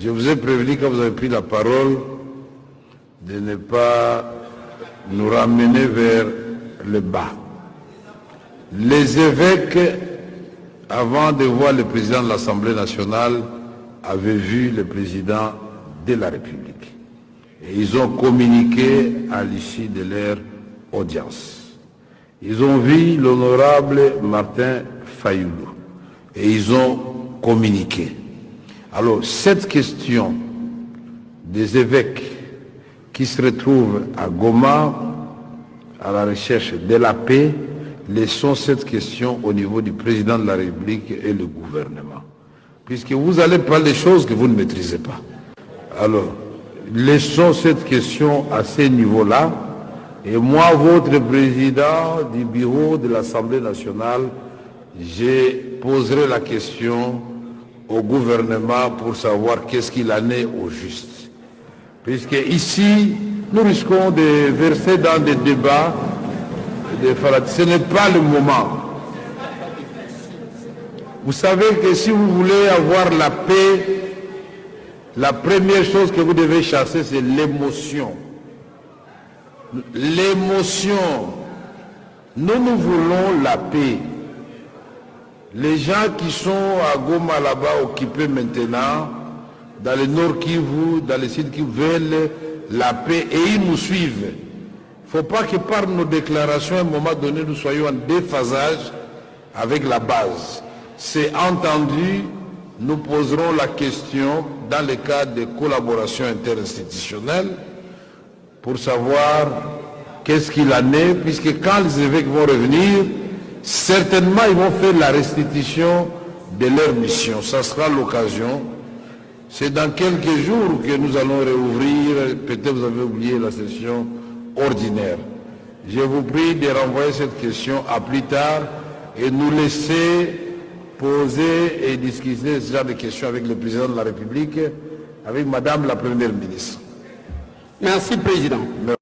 Je vous ai prévenu quand vous avez pris la parole de ne pas nous ramener vers le bas. Les évêques, avant de voir le président de l'Assemblée nationale, avaient vu le président de la République. Et ils ont communiqué à l'issue de leur audience. Ils ont vu l'honorable Martin Fayoulou et ils ont communiqué. Alors, cette question des évêques qui se retrouvent à Goma à la recherche de la paix, laissons cette question au niveau du président de la République et le gouvernement. Puisque vous allez parler des choses que vous ne maîtrisez pas. Alors, laissons cette question à ce niveau-là. Et moi, votre président du bureau de l'Assemblée nationale, je poserai la question au gouvernement pour savoir qu'est-ce qu'il en est au juste. Puisque ici, nous risquons de verser dans des débats, ce n'est pas le moment. Vous savez que si vous voulez avoir la paix, la première chose que vous devez chasser, c'est l'émotion. L'émotion. Nous voulons la paix. Les gens qui sont à Goma là-bas occupés maintenant, dans le nord Kivu, dans le sud Kivu, veulent la paix et ils nous suivent. Il ne faut pas que par nos déclarations, à un moment donné, nous soyons en déphasage avec la base. C'est entendu, nous poserons la question dans le cadre de collaboration interinstitutionnelle pour savoir qu'est-ce qu'il en est, puisque quand les évêques vont revenir, certainement ils vont faire la restitution de leur mission. Ça sera l'occasion. C'est dans quelques jours que nous allons réouvrir, peut-être vous avez oublié la session ordinaire. Je vous prie de renvoyer cette question à plus tard et nous laisser poser et discuter ce genre de questions avec le président de la République, avec Madame la Première ministre. Merci, Président.